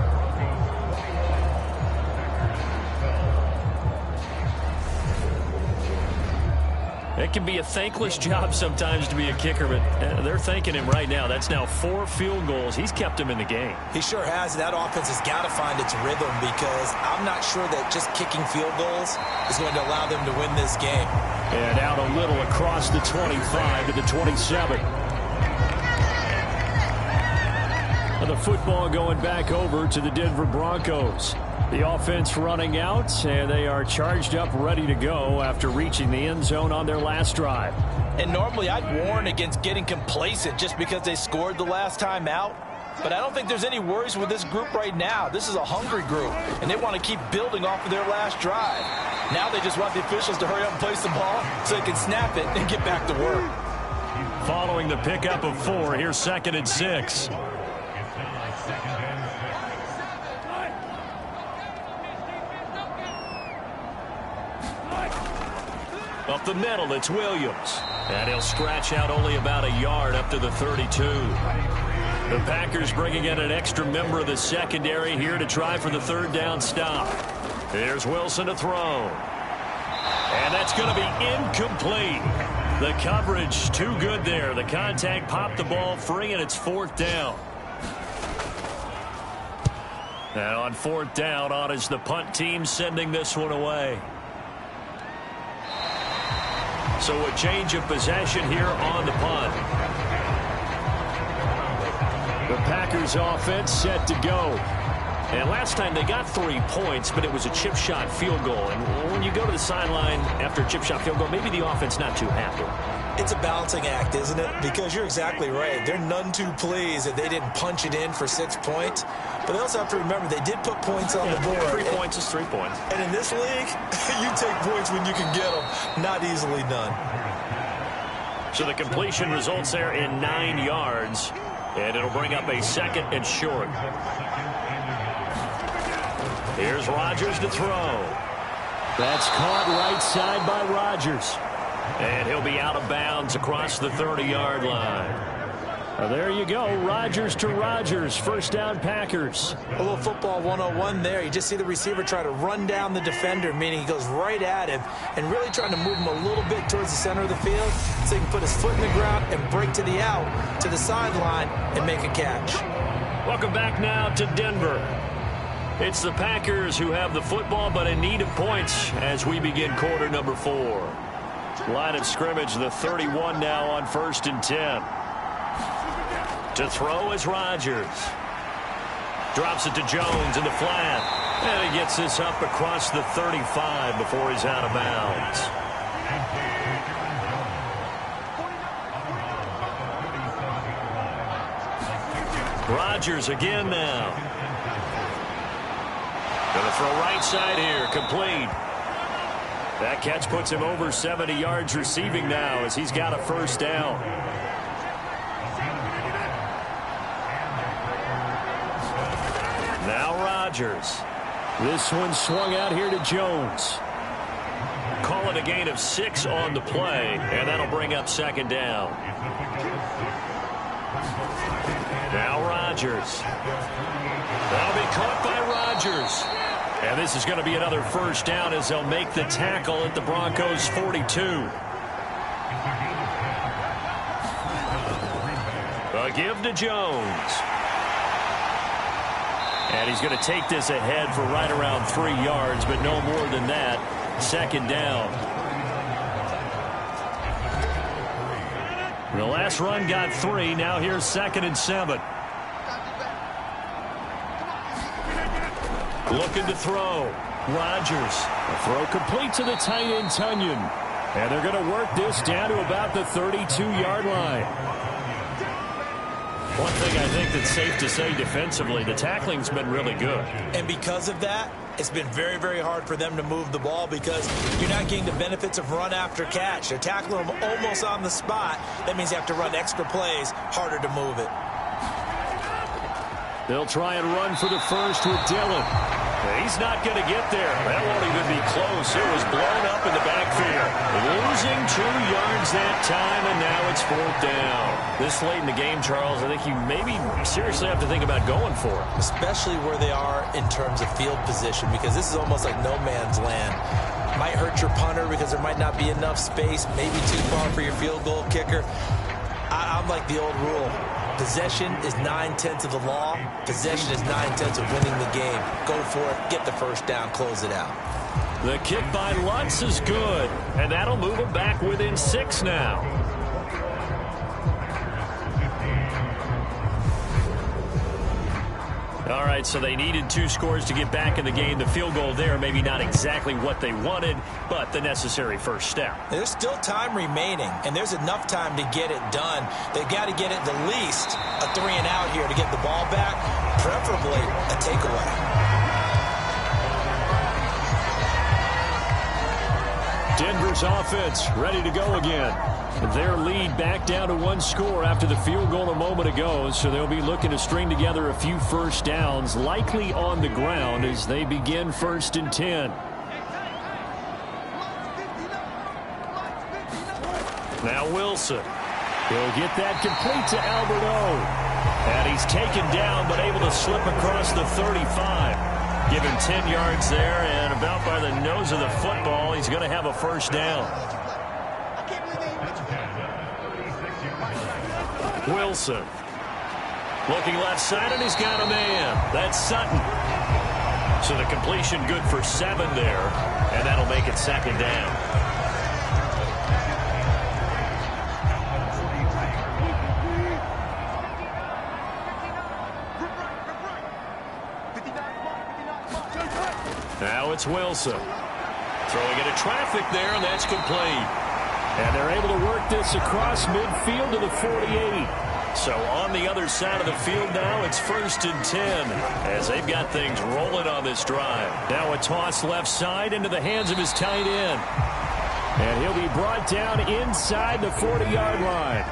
It can be a thankless job sometimes to be a kicker, but they're thanking him right now. That's now 4 field goals. He's kept him in the game. He sure has. That offense has got to find its rhythm because I'm not sure that just kicking field goals is going to allow them to win this game. And out a little across the 25 to the 27. And the football going back over to the Denver Broncos. The offense running out, and they are charged up, ready to go after reaching the end zone on their last drive. And normally I'd warn against getting complacent just because they scored the last time out. But I don't think there's any worries with this group right now. This is a hungry group, and they want to keep building off of their last drive. Now they just want the officials to hurry up and place the ball so they can snap it and get back to work. Following the pickup of 4, here's 2nd and 6. Up the middle, it's Williams. And he'll scratch out only about a yard up to the 32. The Packers bringing in an extra member of the secondary here to try for the 3rd down stop. Here's Wilson to throw. And that's going to be incomplete. The coverage too good there. The contact popped the ball free, and it's 4th down. And on 4th down, on is the punt team sending this one away. So a change of possession here on the punt. The Packers offense set to go. And last time they got 3 points, but it was a chip shot field goal. And when you go to the sideline after a chip shot field goal, maybe the offense not too happy. It's a balancing act, isn't it? Because you're exactly right. They're none too pleased that they didn't punch it in for 6 points. But they also have to remember they did put points on the board. 3 points is 3 points. And in this league, you take points when you can get them. Not easily done. So the completion results there in 9 yards. And it'll bring up a 2nd and short. Here's Rodgers to throw. That's caught right side by Rodgers. And he'll be out of bounds across the 30-yard line. Well, there you go. Rodgers to Rodgers. 1st down Packers. A little football 101 there. You just see the receiver try to run down the defender, meaning he goes right at him and really trying to move him a little bit towards the center of the field so he can put his foot in the ground and break to the out, to the sideline, and make a catch. Welcome back now to Denver. It's the Packers who have the football but in need of points as we begin quarter number 4. Line of scrimmage, the 31 now on 1st and 10. To throw is Rodgers. Drops it to Jones in the flat. And he gets this up across the 35 before he's out of bounds. Rodgers again now. Going to throw right side here, complete. That catch puts him over 70 yards receiving now as he's got a 1st down. Now Rodgers. This one swung out here to Jones. Call it a gain of 6 on the play, and that'll bring up 2nd down. Now Rodgers. That'll be caught by Rodgers. And this is going to be another 1st down as they'll make the tackle at the Broncos' 42. A give to Jones. And he's going to take this ahead for right around 3 yards, but no more than that. 2nd down. The last run got 3. Now here's 2nd and 7. Looking to throw. Rodgers. A throw complete to the tight end, Tunyon. And they're going to work this down to about the 32-yard line. One thing I think that's safe to say defensively, the tackling's been really good. And because of that, it's been very, very hard for them to move the ball because you're not getting the benefits of run after catch. They're tackling them almost on the spot. That means you have to run extra plays, harder to move it. They'll try and run for the 1st with Dillon. He's not going to get there. That won't even be close. It was blown up in the backfield. Losing 2 yards that time, and now it's 4th down. This late in the game, Charles, I think you maybe seriously have to think about going for it. Especially where they are in terms of field position, because this is almost like no man's land. Might hurt your punter because there might not be enough space, maybe too far for your field goal kicker. I'm like the old rule. Possession is 9/10 of the law. Possession is 9/10 of winning the game. Go for it. Get the first down. Close it out. The kick by Lutz is good, and that'll move him back within 6 now. All right, so they needed 2 scores to get back in the game. The field goal there, maybe not exactly what they wanted, but the necessary first step. There's still time remaining, and there's enough time to get it done. They've got to get it the least a 3 and out here to get the ball back, preferably a takeaway. Denver's offense ready to go again. Their lead back down to 1 score after the field goal a moment ago, so they'll be looking to string together a few first downs, likely on the ground as they begin 1st and 10. Now Wilson. He'll get that complete to Albert O. And he's taken down but able to slip across the 35. Give him 10 yards there, and about by the nose of the football, he's going to have a first down. Wilson. Looking left side, and he's got a man. That's Sutton. So the completion good for 7 there, and that'll make it 2nd down. Now it's Wilson. Throwing into traffic there, and that's complete. And they're able to work this across midfield to the 48. So on the other side of the field now, it's 1st and 10 as they've got things rolling on this drive. Now a toss left side into the hands of his tight end. And he'll be brought down inside the 40-yard line.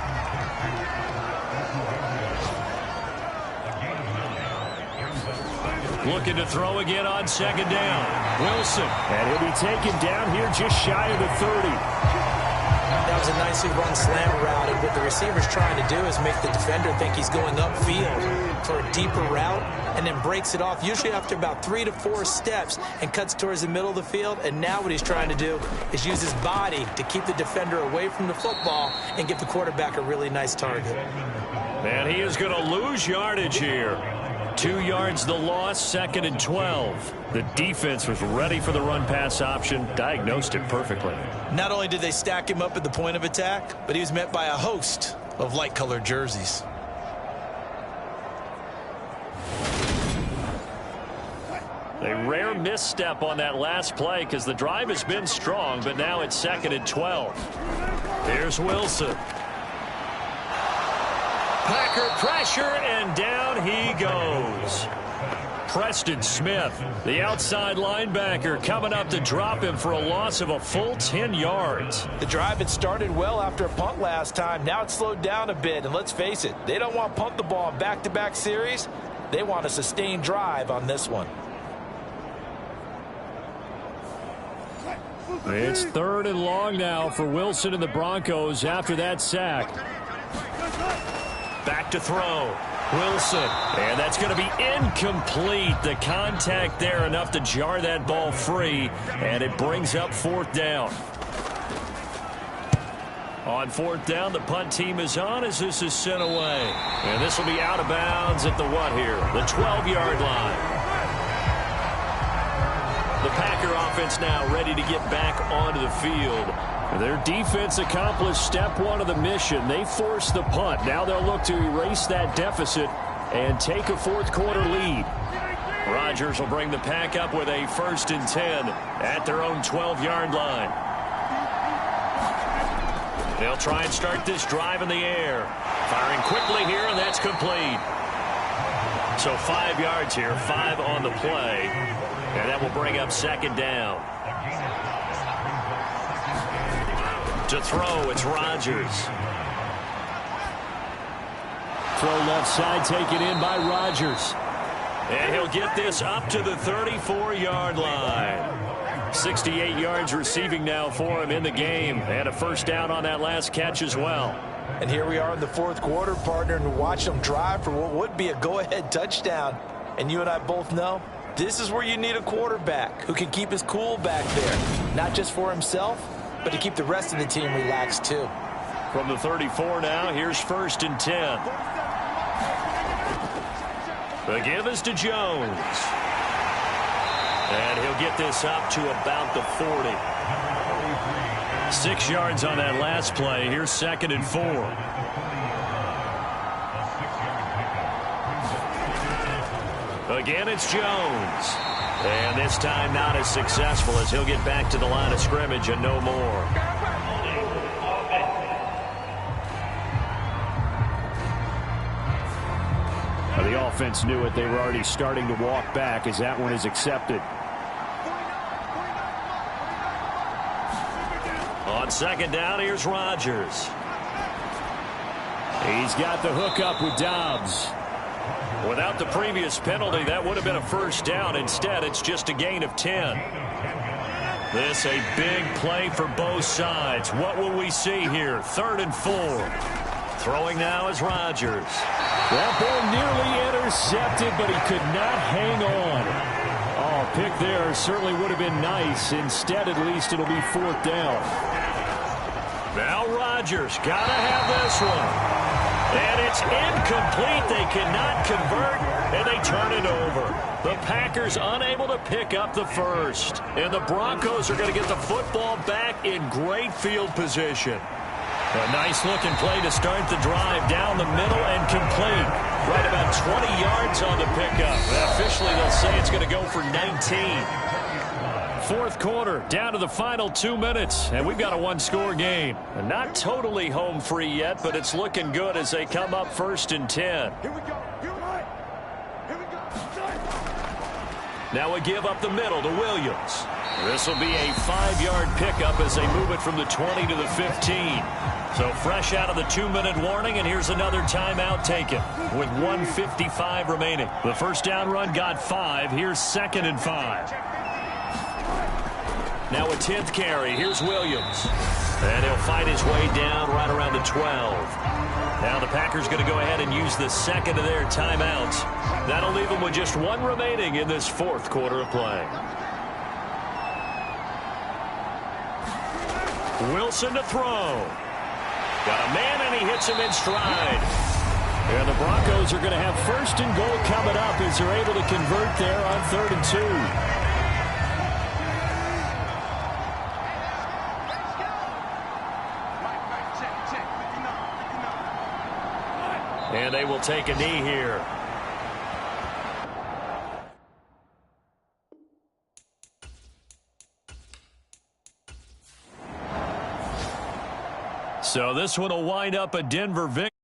Looking to throw again on 2nd down. Wilson. And he'll be taken down here just shy of the 30. That was a nicely run slant route, and what the receiver's trying to do is make the defender think he's going upfield for a deeper route, and then breaks it off, usually after about 3 to 4 steps, and cuts towards the middle of the field. And now what he's trying to do is use his body to keep the defender away from the football and give the quarterback a really nice target. And he is going to lose yardage here. 2 yards the loss, 2nd and 12. The defense was ready for the run-pass option, diagnosed it perfectly. Not only did they stack him up at the point of attack, but he was met by a host of light-colored jerseys. A rare misstep on that last play because the drive has been strong, but now it's 2nd and 12. Here's Wilson. Packer pressure, and down he goes. Preston Smith, the outside linebacker, coming up to drop him for a loss of a full 10 yards. The drive had started well after a punt last time. Now it's slowed down a bit, and let's face it, they don't want to punt the ball in back-to-back series. They want a sustained drive on this one. It's 3rd and long now for Wilson and the Broncos after that sack. Back to throw. Wilson. And that's going to be incomplete. The contact there enough to jar that ball free. And it brings up 4th down. On 4th down, the punt team is on as this is sent away. And this will be out of bounds at the what here? The 12-yard line. The Packer offense now ready to get back onto the field. Their defense accomplished step 1 of the mission. They forced the punt. Now they'll look to erase that deficit and take a 4th quarter lead. Rodgers will bring the Pack up with a 1st and 10 at their own 12-yard line. They'll try and start this drive in the air. Firing quickly here, and that's complete. So 5 yards here, 5 on the play. And that will bring up 2nd down. To throw, it's Rodgers. Throw left side, taken in by Rodgers. And he'll get this up to the 34-yard line. 68 yards receiving now for him in the game. And a first down on that last catch as well. And here we are in the fourth quarter, partner, and watch them drive for what would be a go-ahead touchdown. And you and I both know this is where you need a quarterback who can keep his cool back there. Not just for himself, but to keep the rest of the team relaxed too. From the 34 now, here's 1st and 10. The give is to Jones. And he'll get this up to about the 40. 6 yards on that last play. Here's 2nd and 4. Again, it's Jones. And this time not as successful as he'll get back to the line of scrimmage and no more. The offense knew it. They were already starting to walk back as that one is accepted. On 2nd down, here's Rodgers. He's got the hook up with Dobbs. Without the previous penalty, that would have been a first down. Instead, it's just a gain of 10. This a big play for both sides. What will we see here? 3rd and 4. Throwing now is Rodgers. That ball nearly intercepted, but he could not hang on. Oh, pick there certainly would have been nice. Instead, at least, it'll be 4th down. Now Rodgers got to have this one. And it's incomplete. They cannot convert, and they turn it over. The Packers unable to pick up the first. And the Broncos are going to get the football back in great field position. A nice-looking play to start the drive down the middle and complete. Right about 20 yards on the pickup. Officially, they'll say it's going to go for 19. Fourth quarter, down to the final 2 minutes, and we've got a one-score game. And not totally home free yet, but it's looking good as they come up 1st and 10. Here we go. Now a give up the middle to Williams. This will be a 5-yard pickup as they move it from the 20 to the 15. So fresh out of the 2-minute warning, and here's another timeout taken with 1:55 remaining. The first down run got 5. Here's 2nd and 5. Now a 10th carry. Here's Williams. And he'll fight his way down right around the 12. Now the Packers going to go ahead and use the second of their timeouts. That'll leave them with just 1 remaining in this fourth quarter of play. Wilson to throw. Got a man, and he hits him in stride. And the Broncos are going to have 1st and goal coming up as they're able to convert there on 3rd and 2. And they will take a knee here. So this one will wind up a Denver victory.